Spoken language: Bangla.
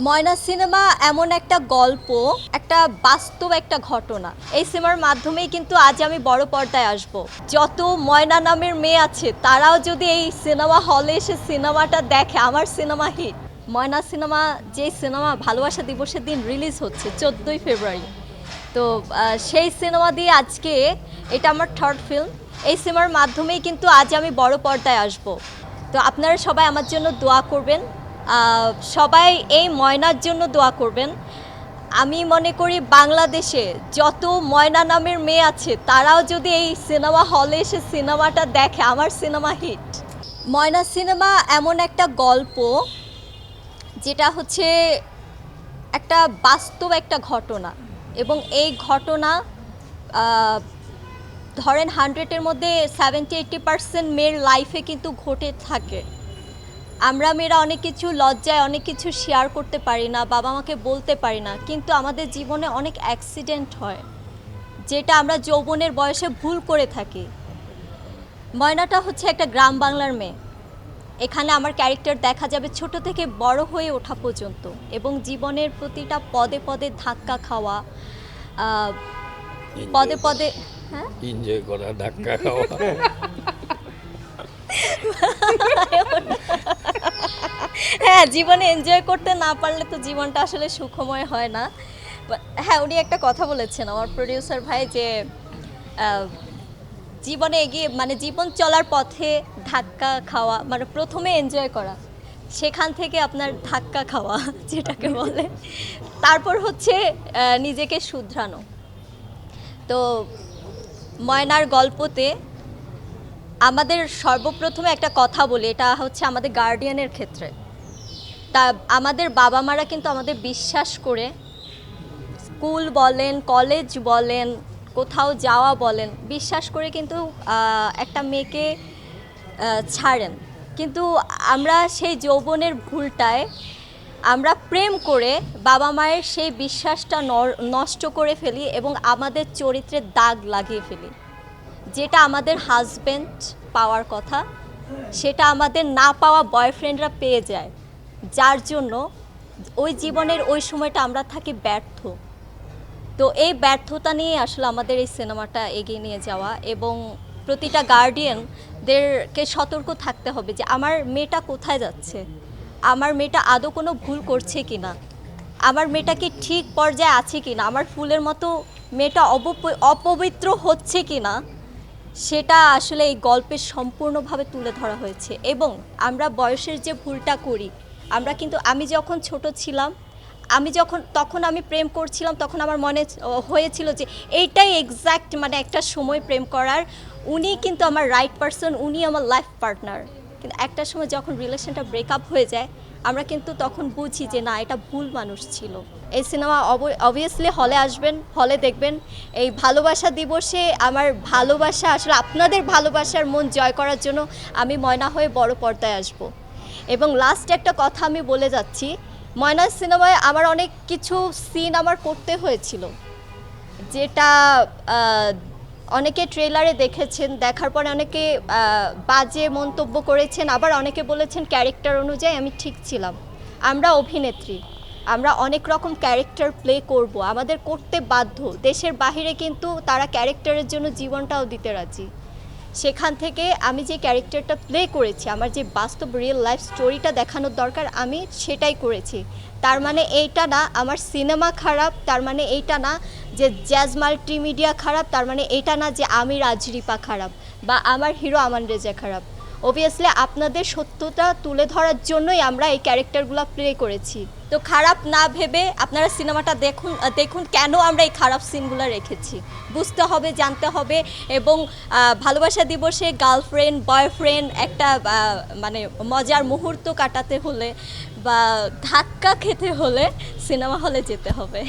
ময়না সিনেমা এমন একটা গল্প, একটা বাস্তব একটা ঘটনা। এই সিনেমার মাধ্যমেই কিন্তু আজ আমি বড় পর্দায় আসব। যত ময়না নামের মেয়ে আছে তারাও যদি এই সিনেমা হলে এসে সিনেমাটা দেখে, আমার সিনেমা হিট। ময়না সিনেমা যে সিনেমা ভালোবাসা দিবসের দিন রিলিজ হচ্ছে 14ই ফেব্রুয়ারি। তো সেই সিনেমা দিয়ে আজকে এটা আমার থার্ড ফিল্ম। এই সিনেমার মাধ্যমেই কিন্তু আজ আমি বড় পর্দায় আসব। তো আপনারা সবাই আমার জন্য দোয়া করবেন, সবাই এই ময়নার জন্য দোয়া করবেন। আমি মনে করি বাংলাদেশে যত ময়না নামের মেয়ে আছে তারাও যদি এই সিনেমা হলে এসে সিনেমাটা দেখে, আমার সিনেমা হিট। ময়না সিনেমা এমন একটা গল্প যেটা হচ্ছে একটা বাস্তব একটা ঘটনা, এবং এই ঘটনা ধরেন 100-এর মধ্যে 70-80% মেয়ের লাইফে কিন্তু ঘটে থাকে। আমরা মেয়েরা অনেক কিছু লজ্জায় অনেক কিছু শেয়ার করতে পারি না, বাবা মাকে বলতে পারি না, কিন্তু আমাদের জীবনে অনেক অ্যাক্সিডেন্ট হয় যেটা আমরা যৌবনের বয়সে ভুল করে থাকি। ময়নাটা হচ্ছে একটা গ্রাম বাংলার মেয়ে। এখানে আমার ক্যারেক্টার দেখা যাবে ছোট থেকে বড় হয়ে ওঠা পর্যন্ত, এবং জীবনের প্রতিটা পদে পদে ধাক্কা খাওয়া, পদে পদে এনজয় করা, ধাক্কা খাওয়া। হ্যাঁ, জীবনে এনজয় করতে না পারলে তো জীবনটা আসলে সুখময় হয় না। হ্যাঁ, উনি একটা কথা বলেছেন আমার প্রডিউসার ভাই, যে জীবনে এগিয়ে মানে জীবন চলার পথে ধাক্কা খাওয়া মানে প্রথমে এনজয় করা, সেখান থেকে আপনার ধাক্কা খাওয়া যেটাকে বলে, তারপর হচ্ছে নিজেকে শুধরানো। তো ময়নার গল্পতে আমাদের সর্বপ্রথমে একটা কথা বলি, এটা হচ্ছে আমাদের গার্ডিয়ানের ক্ষেত্রে। তা আমাদের বাবা মারা কিন্তু আমাদের বিশ্বাস করে স্কুল বলেন, কলেজ বলেন, কোথাও যাওয়া বলেন, বিশ্বাস করে কিন্তু একটা মেয়েকে ছাড়েন। কিন্তু আমরা সেই যৌবনের ভুলটায় আমরা প্রেম করে বাবা মায়ের সেই বিশ্বাসটা নষ্ট করে ফেলি এবং আমাদের চরিত্রে দাগ লাগিয়ে ফেলি। যেটা আমাদের হাজব্যান্ড পাওয়ার কথা সেটা আমাদের না পাওয়া বয়ফ্রেন্ডরা পেয়ে যায়, যার জন্য ওই জীবনের ওই সময়টা আমরা থাকি ব্যর্থ। তো এই ব্যর্থতা নিয়ে আসলে আমাদের এই সিনেমাটা এগিয়ে নিয়ে যাওয়া, এবং প্রতিটা গার্ডিয়ানদেরকে সতর্ক থাকতে হবে যে আমার মেয়েটা কোথায় যাচ্ছে, আমার মেয়েটা আদৌ কোনো ভুল করছে কি না, আমার মেয়েটা কি ঠিক পর্যায়ে আছে কি না, আমার ফুলের মতো মেয়েটা অপবিত্র হচ্ছে কি না, সেটা আসলে এই গল্পের সম্পূর্ণভাবে তুলে ধরা হয়েছে। এবং আমরা বয়সের যে ভুলটা করি, আমরা কিন্তু আমি যখন ছোট ছিলাম, তখন আমি প্রেম করছিলাম, তখন আমার মনে হয়েছিল যে এইটাই এক্স্যাক্ট মানে একটা সময় প্রেম করার, উনি কিন্তু আমার রাইট পারসন, উনি আমার লাইফ পার্টনার। কিন্তু একটা সময় যখন রিলেশনটা ব্রেকআপ হয়ে যায়, আমরা কিন্তু তখন বুঝি যে না, এটা ভুল মানুষ ছিল। এই সিনেমা অবভিয়াসলি হলে আসবেন, হলে দেখবেন। এই ভালোবাসা দিবসে আমার ভালোবাসা, আসলে আপনাদের ভালোবাসার মন জয় করার জন্য আমি ময়না হয়ে বড় পর্দায় আসব। এবং লাস্ট একটা কথা আমি বলে যাচ্ছি, ময়না সিনেমায় আমার অনেক কিছু সিন আমার করতে হয়েছিল, যেটা অনেকে ট্রেলারে দেখেছেন, দেখার পরে অনেকে বাজে মন্তব্য করেছেন, আবার অনেকে বলেছেন ক্যারেক্টার অনুযায়ী আমি ঠিক ছিলাম। আমরা অভিনেত্রী, আমরা অনেক রকম ক্যারেক্টার প্লে করব, আমাদের করতে বাধ্য। দেশের বাহিরে কিন্তু তারা ক্যারেক্টারের জন্য জীবনটাও দিতে রাজি। সেখান থেকে আমি যে ক্যারেক্টারটা প্লে করেছি, আমার যে বাস্তব রিয়েল লাইফ স্টোরিটা দেখানোর দরকার আমি সেটাই করেছি। তার মানে এইটা না আমার সিনেমা খারাপ, তার মানে এইটা না যে জ্যাজ মাল্টিমিডিয়া খারাপ, তার মানে এইটা না যে আমি রাজরিপা খারাপ বা আমার হিরো আমান রেজা খারাপ। অবভিয়াসলি আপনাদের সত্যতা তুলে ধরার জন্যই আমরা এই ক্যারেক্টারগুলো প্লে করেছি। তো খারাপ না ভেবে আপনারা সিনেমাটা দেখুন কেন আমরা এই খারাপ সিনগুলো রেখেছি, বুঝতে হবে, জানতে হবে। এবং ভালোবাসা দিবসে গার্লফ্রেন্ড বয়ফ্রেন্ড একটা মানে মজার মুহূর্ত কাটাতে হলে বা ধাক্কা খেতে হলে সিনেমা হলে যেতে হবে।